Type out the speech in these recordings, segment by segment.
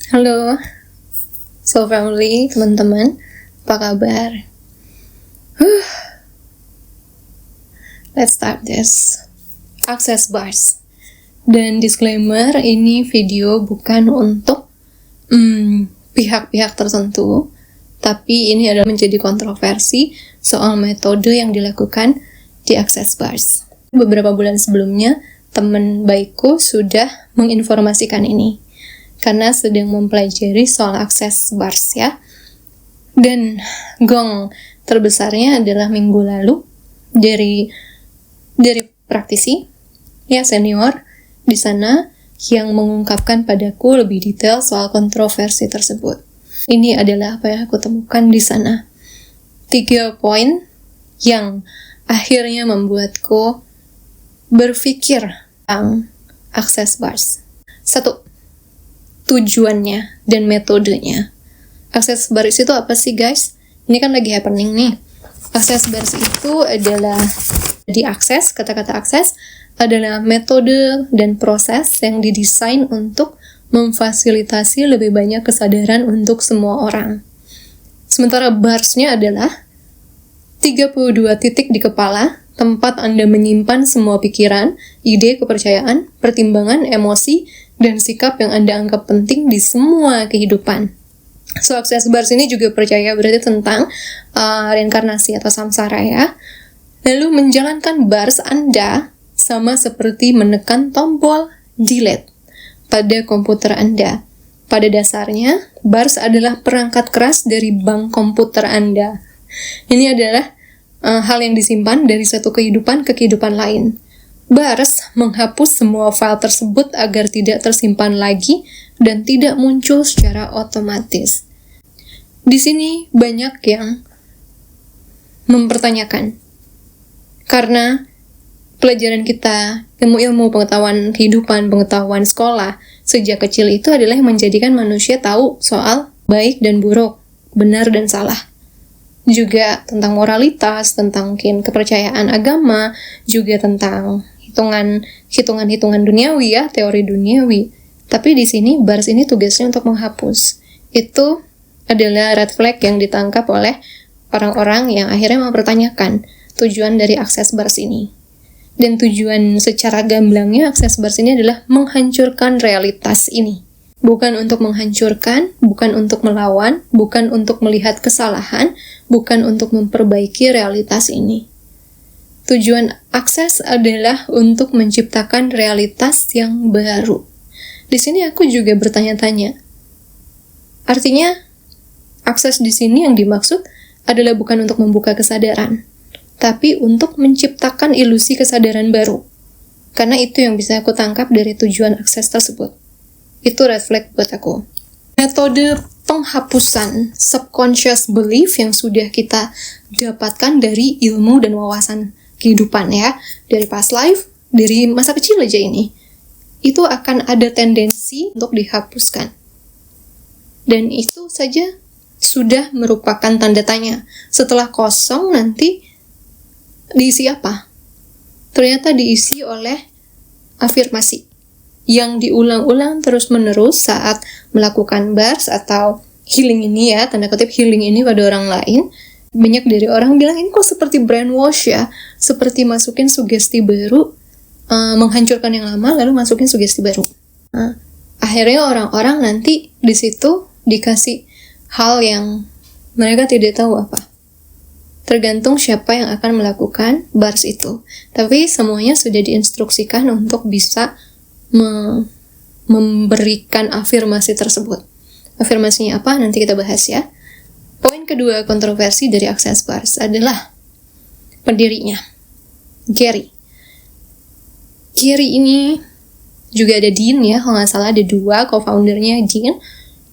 Halo, Soul Family, teman-teman, apa kabar? Let's start this. Access bars. Dan disclaimer, ini video bukan untuk pihak-pihak tertentu, tapi ini adalah menjadi kontroversi soal metode yang dilakukan di access bars. Beberapa bulan sebelumnya, teman baikku sudah menginformasikan ini karena sedang mempelajari soal access bars ya. Dan gong terbesarnya adalah minggu lalu dari praktisi ya senior di sana yang mengungkapkan padaku lebih detail soal kontroversi tersebut. Ini adalah apa yang aku temukan di sana. 3 poin yang akhirnya membuatku berpikir tentang access bars. 1. Tujuannya dan metodenya. Access bars itu apa sih guys? Ini kan lagi happening nih. Access bars itu adalah diakses, kata-kata akses adalah metode dan proses yang didesain untuk memfasilitasi lebih banyak kesadaran untuk semua orang. Sementara barsnya adalah 32 titik di kepala, tempat Anda menyimpan semua pikiran, ide, kepercayaan, pertimbangan, emosi, dan sikap yang Anda anggap penting di semua kehidupan. So, access bars ini juga percaya berarti tentang reinkarnasi atau samsara ya. Lalu menjalankan bars Anda sama seperti menekan tombol delete pada komputer Anda. Pada dasarnya, bars adalah perangkat keras dari bank komputer Anda. Ini adalah hal yang disimpan dari satu kehidupan ke kehidupan lain. Bars menghapus semua file tersebut agar tidak tersimpan lagi dan tidak muncul secara otomatis. Di sini banyak yang mempertanyakan, karena pelajaran kita, ilmu-ilmu pengetahuan kehidupan, pengetahuan sekolah, sejak kecil itu adalah yang menjadikan manusia tahu soal baik dan buruk, benar dan salah. Juga tentang moralitas, tentang mungkin kepercayaan agama, juga tentang hitungan-hitungan duniawi ya, teori duniawi. Tapi di sini bars ini tugasnya untuk menghapus. Itu adalah red flag yang ditangkap oleh orang-orang yang akhirnya mempertanyakan tujuan dari access bars ini. Dan tujuan secara gamblangnya access bars ini adalah menghancurkan realitas ini. Bukan untuk menghancurkan, bukan untuk melawan, bukan untuk melihat kesalahan, bukan untuk memperbaiki realitas ini. Tujuan akses adalah untuk menciptakan realitas yang baru. Di sini aku juga bertanya-tanya. Artinya, akses di sini yang dimaksud adalah bukan untuk membuka kesadaran, tapi untuk menciptakan ilusi kesadaran baru. Karena itu yang bisa aku tangkap dari tujuan akses tersebut. Itu red flag buat aku. Metode penghapusan subconscious belief yang sudah kita dapatkan dari ilmu dan wawasan kehidupan ya, dari past life, dari masa kecil aja ini, itu akan ada tendensi untuk dihapuskan. Dan itu saja sudah merupakan tanda tanya. Setelah kosong nanti diisi apa? Ternyata diisi oleh afirmasi yang diulang-ulang terus-menerus saat melakukan bars atau healing ini ya, tanda kutip healing ini pada orang lain. Banyak dari orang bilang ini kok seperti brainwash ya, seperti masukin sugesti baru, menghancurkan yang lama lalu masukin sugesti baru. Akhirnya orang-orang nanti di situ dikasih hal yang mereka tidak tahu apa. Tergantung siapa yang akan melakukan bars itu. Tapi semuanya sudah diinstruksikan untuk bisa memberikan afirmasi tersebut. Afirmasinya apa? Nanti kita bahas ya. Poin kedua kontroversi dari access bars adalah pendirinya, Gary. Gary ini juga ada Dean ya, kalau nggak salah ada 2 co-foundernya Dean.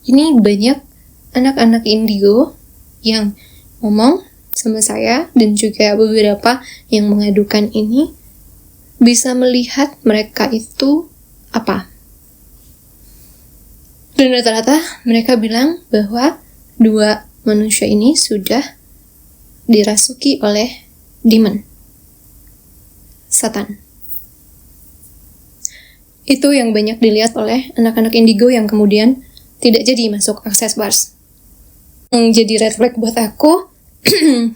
Ini banyak anak-anak indigo yang ngomong sama saya dan juga beberapa yang mengadukan ini bisa melihat mereka itu apa. Dan rata-rata mereka bilang bahwa 2 manusia ini sudah dirasuki oleh demon, Satan. Itu yang banyak dilihat oleh anak-anak indigo yang kemudian tidak jadi masuk access bars. Yang jadi red flag buat aku,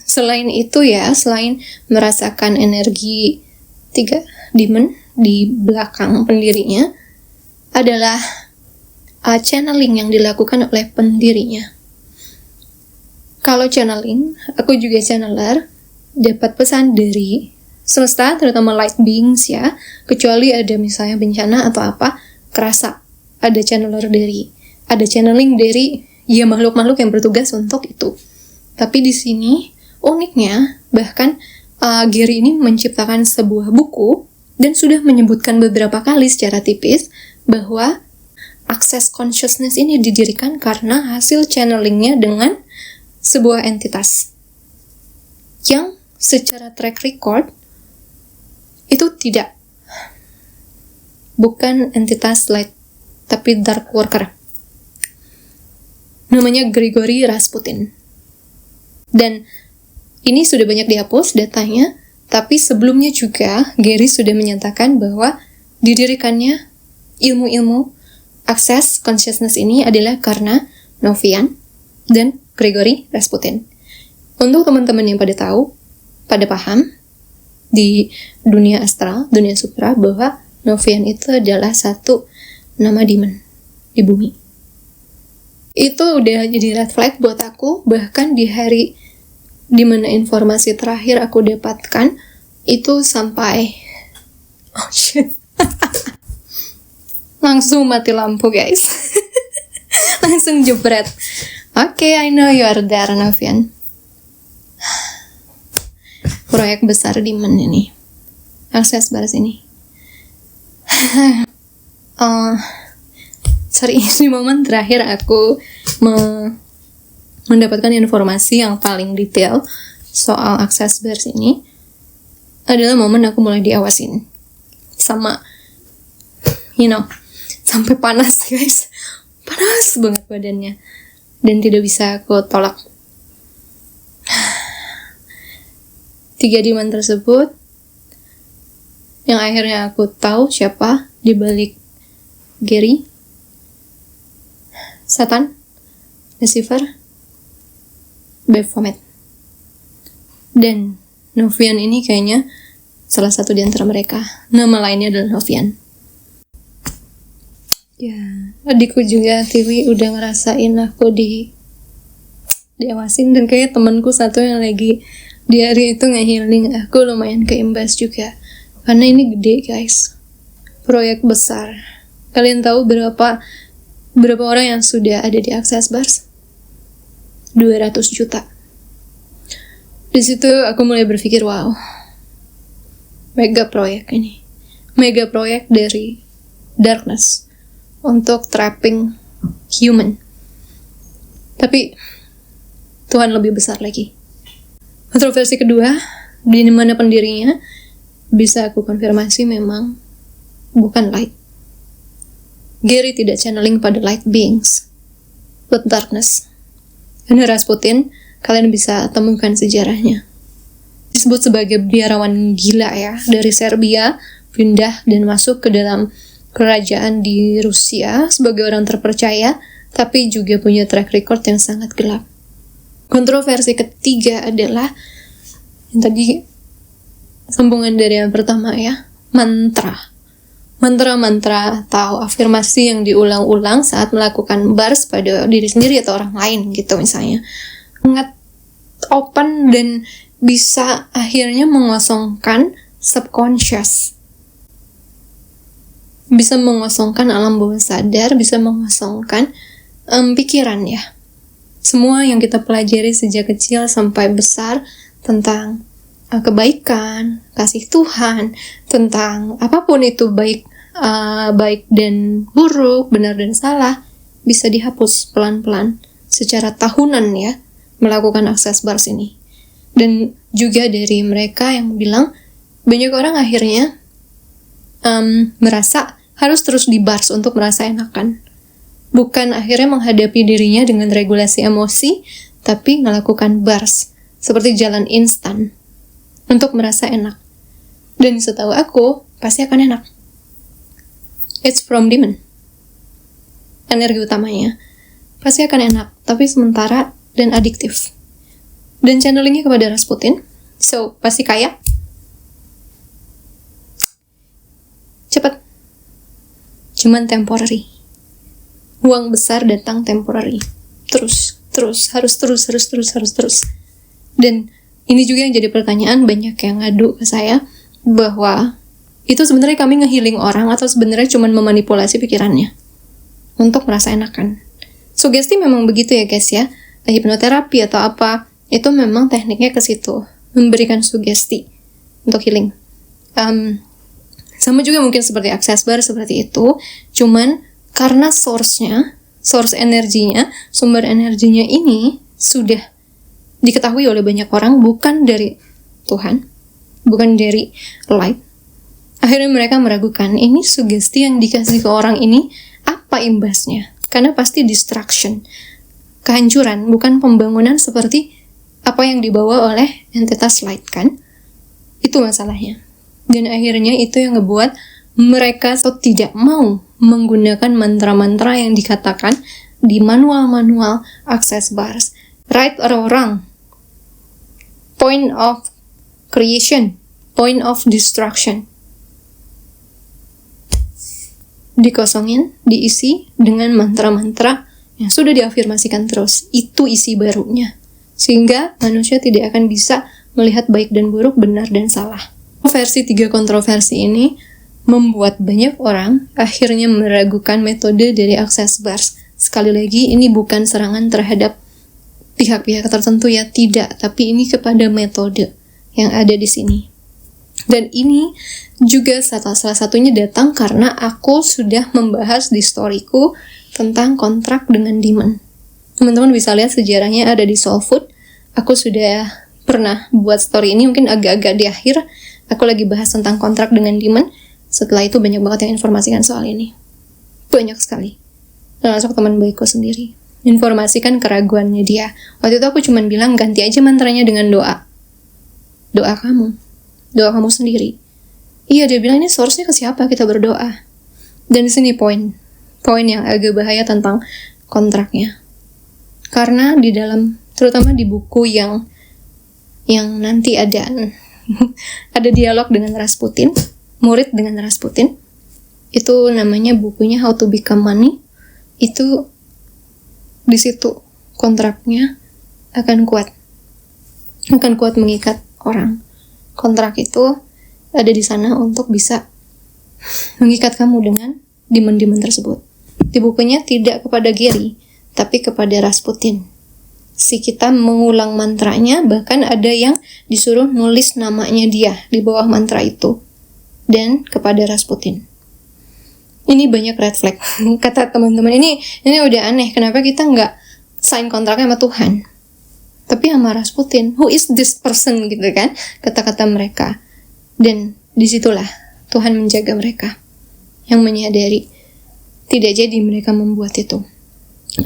selain itu ya, selain merasakan energi 3 demon di belakang pendirinya, adalah channeling yang dilakukan oleh pendirinya. Kalau channeling, aku juga channeler, dapat pesan dari semesta, terutama light beings ya, kecuali ada misalnya bencana atau apa, kerasa ada channeling dari ya makhluk-makhluk yang bertugas untuk itu. Tapi di sini uniknya, bahkan Gary ini menciptakan sebuah buku dan sudah menyebutkan beberapa kali secara tipis bahwa access consciousness ini didirikan karena hasil channelingnya dengan sebuah entitas yang secara track record itu bukan entitas light, tapi dark worker. Namanya Grigory Rasputin. Dan ini sudah banyak dihapus datanya, tapi sebelumnya juga Gary sudah menyatakan bahwa didirikannya ilmu-ilmu access consciousness ini adalah karena Novian dan Grigory Rasputin. Untuk teman-teman yang pada paham di dunia astral, dunia supra, bahwa Novian itu adalah satu nama demon di bumi. Itu udah jadi red flag buat aku. Bahkan di hari dimana informasi terakhir aku dapatkan itu sampai oh shit langsung mati lampu guys. Langsung jebret. Oke, I know you are there, Novian. Proyek besar demon ini, access bars ini. Sorry, di momen terakhir aku mendapatkan informasi yang paling detail soal access bars ini adalah momen aku mulai diawasin sama, sampai panas guys, panas banget badannya dan tidak bisa aku tolak. 3 demon tersebut yang akhirnya aku tahu siapa di balik Gary, Satan, Lucifer, Baphomet, dan Novian ini kayaknya salah satu di antara mereka. Nama lainnya adalah Novian. Ya, adikku juga TV udah ngerasain aku diawasin, dan kayak temanku satu yang lagi di hari itu nge-healing aku lumayan keimbas juga. Karena ini gede guys, proyek besar. Kalian tahu berapa orang yang sudah ada di access bars? 200 juta. Di situ aku mulai berpikir, wow, mega proyek ini, mega proyek dari darkness untuk trapping human. Tapi Tuhan lebih besar lagi. Kontroversi kedua, di mana pendirinya bisa aku konfirmasi memang bukan light. Gary tidak channeling pada light beings, but darkness. Karena Rasputin, kalian bisa temukan sejarahnya. Disebut sebagai biarawan gila ya, dari Serbia, pindah dan masuk ke dalam kerajaan di Rusia sebagai orang terpercaya, tapi juga punya track record yang sangat gelap. Kontroversi ketiga adalah yang tadi sambungan dari yang pertama ya, mantra atau afirmasi yang diulang-ulang saat melakukan bars pada diri sendiri atau orang lain gitu misalnya. Sangat open dan bisa akhirnya mengosongkan subconscious, bisa mengosongkan alam bawah sadar, bisa mengosongkan pikiran ya. Semua yang kita pelajari sejak kecil sampai besar tentang kebaikan, kasih Tuhan, tentang apapun itu baik dan buruk, benar dan salah, bisa dihapus pelan-pelan secara tahunan ya, melakukan access bars ini. Dan juga dari mereka yang bilang banyak orang akhirnya merasa harus terus di bars untuk merasa enakan. Bukan akhirnya menghadapi dirinya dengan regulasi emosi, tapi melakukan bars seperti jalan instan untuk merasa enak. Dan setahu aku, pasti akan enak. It's from demon. Energi utamanya. pasti akan enak, tapi sementara dan adiktif. Dan channelingnya kepada Rasputin, so pasti kaya, cepat, cuman temporary. Uang besar datang temporary, terus harus terus. Dan ini juga yang jadi pertanyaan banyak yang ngadu ke saya, bahwa itu sebenarnya kami ngehealing orang atau sebenarnya cuma memanipulasi pikirannya untuk merasa enakan. Sugesti memang begitu ya guys ya, hipnoterapi atau apa, itu memang tekniknya ke situ, memberikan sugesti untuk healing. Sama juga mungkin seperti access bar seperti itu, cuman karena source energinya, sumber energinya ini sudah diketahui oleh banyak orang, bukan dari Tuhan, bukan dari light. Akhirnya mereka meragukan, ini sugesti yang dikasih ke orang ini, apa imbasnya? Karena pasti distraction, kehancuran, bukan pembangunan seperti apa yang dibawa oleh entitas light kan? Itu masalahnya. Dan akhirnya itu yang ngebuat mereka tidak mau menggunakan mantra-mantra yang dikatakan di manual-manual access bars. Right or wrong? Point of creation, point of destruction. Dikosongin, diisi dengan mantra-mantra yang sudah diafirmasikan terus. Itu isi barunya. Sehingga manusia tidak akan bisa melihat baik dan buruk, benar dan salah. Versi 3 kontroversi ini membuat banyak orang akhirnya meragukan metode dari access bars. Sekali lagi, ini bukan serangan terhadap pihak-pihak tertentu ya, tidak, tapi ini kepada metode yang ada di sini. Dan ini juga salah satunya datang karena aku sudah membahas di storyku tentang kontrak dengan demon. Teman-teman bisa lihat sejarahnya ada di Soul Food. Aku sudah pernah buat story ini, mungkin agak-agak di akhir. Aku lagi bahas tentang kontrak dengan demon. Setelah itu banyak banget yang informasikan soal ini. Banyak sekali. Termasuk teman baikku sendiri. Informasikan keraguannya dia. Waktu itu aku cuma bilang, ganti aja mantranya dengan doa. Doa kamu. Doa kamu sendiri. Iya, dia bilang ini source-nya ke siapa kita berdoa. Dan di sini poin yang agak bahaya tentang kontraknya. Karena di dalam, terutama di buku yang nanti ada ada dialog dengan Rasputin, murid dengan Rasputin, itu namanya bukunya How to Become Money. Itu di situ kontraknya akan kuat mengikat orang. Kontrak itu ada di sana untuk bisa mengikat kamu dengan demon-demon tersebut. Di bukunya tidak kepada Gary, tapi kepada Rasputin. Si kita mengulang mantranya, bahkan ada yang disuruh nulis namanya dia di bawah mantra itu. Dan kepada Rasputin. Ini banyak red flag. Kata teman-teman, ini udah aneh. Kenapa kita nggak sign kontraknya sama Tuhan? Tapi sama Rasputin. Who is this person gitu kan? Kata-kata mereka. Dan disitulah Tuhan menjaga mereka. Yang menyadari. Tidak jadi mereka membuat itu.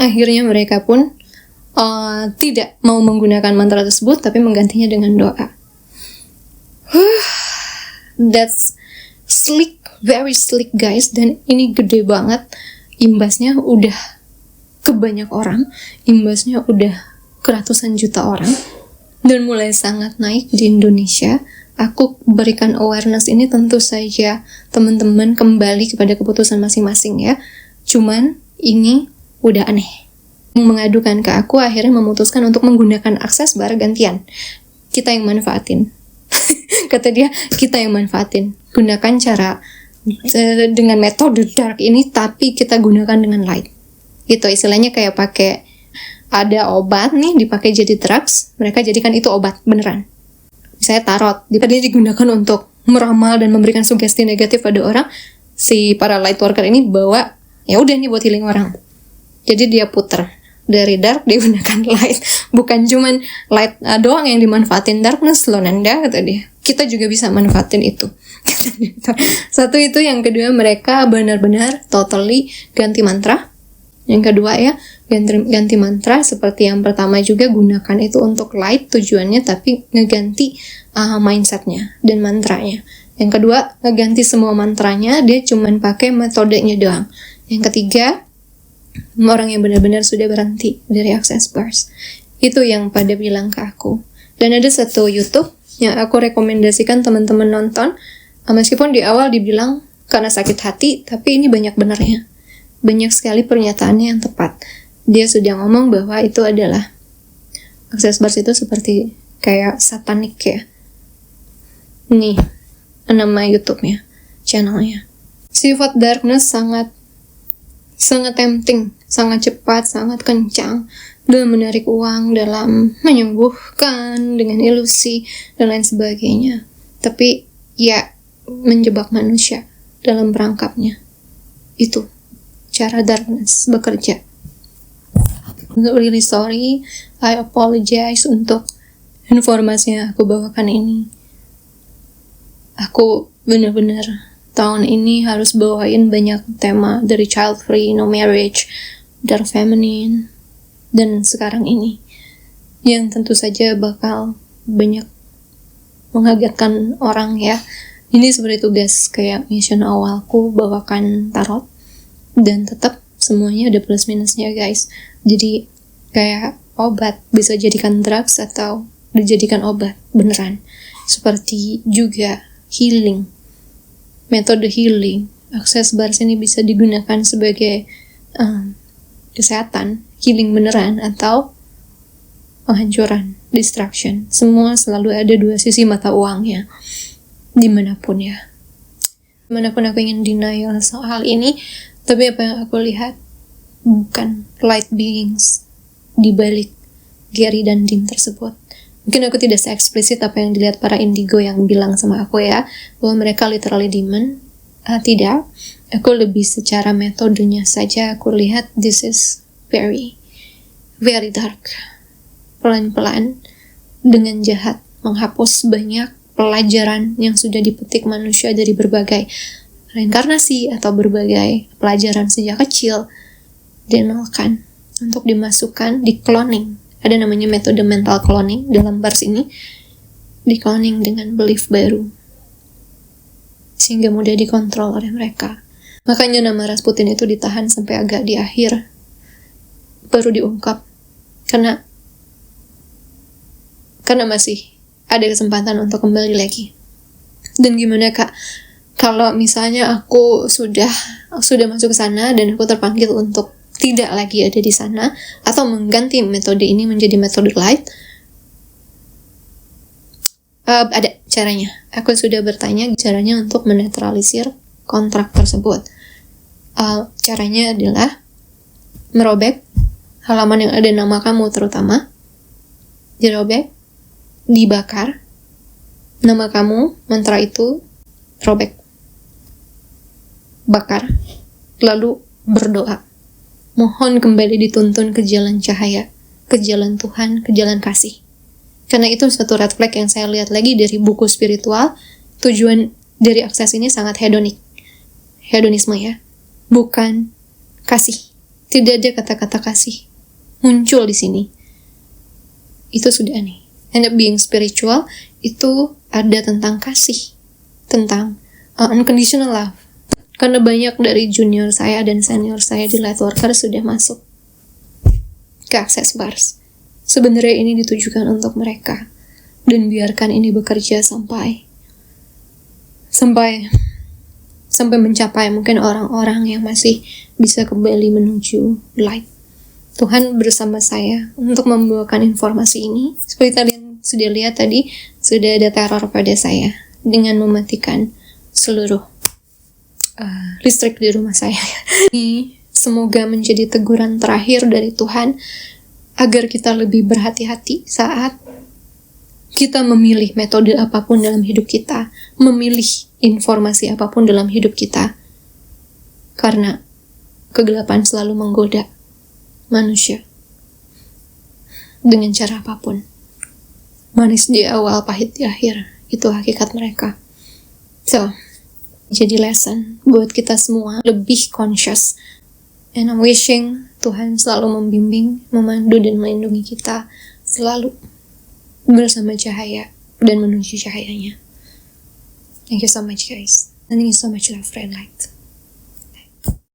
Akhirnya mereka pun tidak mau menggunakan mantra tersebut, tapi menggantinya dengan doa. That's slick, very slick guys, dan ini gede banget. Imbasnya udah ke banyak orang, imbasnya udah ke ratusan juta orang, dan mulai sangat naik di Indonesia. Aku berikan awareness ini tentu saja teman-teman kembali kepada keputusan masing-masing ya. Cuman ini udah aneh. Mengadukan ke aku, akhirnya memutuskan untuk menggunakan akses bar gantian. Kita yang manfaatin. Kata dia, kita yang manfaatin. Gunakan cara dengan metode dark ini, tapi kita gunakan dengan light. Gitu, istilahnya kayak pakai ada obat nih, dipakai jadi drugs, mereka jadikan itu obat beneran. Misalnya tarot, dia digunakan untuk meramal dan memberikan sugesti negatif pada orang. Si para light worker ini bawa, ya udah nih buat healing orang. Jadi dia puter. Dari dark digunakan light, bukan cuman light doang yang dimanfaatin, darkness loh Nanda, kata dia. Kita juga bisa manfaatin itu. Satu itu, yang kedua mereka benar-benar totally ganti mantra. Yang kedua ya, ganti mantra seperti yang pertama juga, gunakan itu untuk light tujuannya, tapi ngeganti mindsetnya dan mantranya. Yang kedua, ngeganti semua mantranya, dia cuman pakai metodenya doang. Yang ketiga, orang yang benar-benar sudah berhenti dari access bars. Itu yang pada bilang ke aku. Dan ada satu YouTube yang aku rekomendasikan teman-teman nonton, meskipun di awal dibilang karena sakit hati, tapi ini banyak benarnya. Banyak sekali pernyataannya yang tepat. Dia sudah ngomong bahwa itu adalah access bars itu seperti kayak satanik ya. Nih, nama YouTube-nya, channelnya. Sifat darkness sangat tempting, sangat cepat, sangat kencang dalam menarik uang, dalam menyembuhkan dengan ilusi dan lain sebagainya. Tapi ya menjebak manusia dalam perangkapnya. Itu cara darkness bekerja. I'm really sorry, I apologize untuk informasi yang aku bawakan ini. Aku benar-benar tahun ini harus bawain banyak tema dari child free, no marriage, dark feminine, dan sekarang ini yang tentu saja bakal banyak mengagetkan orang ya. Ini seperti tugas kayak mission awalku bawakan tarot, dan tetap semuanya ada plus minusnya guys. Jadi kayak obat bisa jadikan drugs atau dijadikan obat beneran. Seperti juga healing, metode healing, access bars ini bisa digunakan sebagai kesehatan, healing beneran, atau penghancuran, distraction. Semua selalu ada dua sisi mata uangnya, dimanapun ya. Dimanapun aku ingin denial soal ini, tapi apa yang aku lihat bukan light beings di balik Gary dan Dean tersebut. Mungkin aku tidak se-eksplisit apa yang dilihat para indigo yang bilang sama aku ya, bahwa mereka literally demon. Tidak, aku lebih secara metodenya saja aku lihat this is very, very dark. Pelan-pelan, dengan jahat, menghapus banyak pelajaran yang sudah dipetik manusia dari berbagai reinkarnasi atau berbagai pelajaran sejak kecil, dinolkan untuk dimasukkan di cloning. Ada namanya metode mental cloning dalam bars ini, di cloning dengan belief baru sehingga mudah dikontrol oleh mereka. Makanya nama Rasputin itu ditahan sampai agak di akhir baru diungkap, karena masih ada kesempatan untuk kembali lagi. Dan gimana kak kalau misalnya aku sudah masuk ke sana dan aku terpanggil untuk tidak lagi ada di sana, atau mengganti metode ini menjadi metode light? Ada caranya. Aku sudah bertanya caranya untuk menetralisir kontrak tersebut. Caranya adalah merobek halaman yang ada nama kamu terutama, dirobek, dibakar, nama kamu, mantra itu, robek, bakar, lalu berdoa. Mohon kembali dituntun ke jalan cahaya, ke jalan Tuhan, ke jalan kasih. Karena itu satu red flag yang saya lihat lagi dari buku spiritual. Tujuan dari akses ini sangat hedonik. Hedonisme ya. Bukan kasih. Tidak ada kata-kata kasih muncul di sini. Itu sudah aneh. And being spiritual itu ada tentang kasih. Tentang unconditional love. Karena banyak dari junior saya dan senior saya di Lightworker sudah masuk ke access bars. Sebenarnya ini ditujukan untuk mereka. Dan biarkan ini bekerja sampai mencapai mungkin orang-orang yang masih bisa kembali menuju light. Tuhan bersama saya untuk membawakan informasi ini. Seperti kalian sudah lihat tadi, sudah ada teror pada saya dengan mematikan seluruh listrik di rumah saya. Ini semoga menjadi teguran terakhir dari Tuhan agar kita lebih berhati-hati saat kita memilih metode apapun dalam hidup kita, memilih informasi apapun dalam hidup kita, karena kegelapan selalu menggoda manusia dengan cara apapun. Manis di awal, pahit di akhir, itu hakikat mereka. So, jadi lesson buat kita semua lebih conscious, and I'm wishing Tuhan selalu membimbing, memandu dan melindungi kita selalu bersama cahaya dan menuju cahayanya. Thank you so much guys, and thank you so much love, Red Light.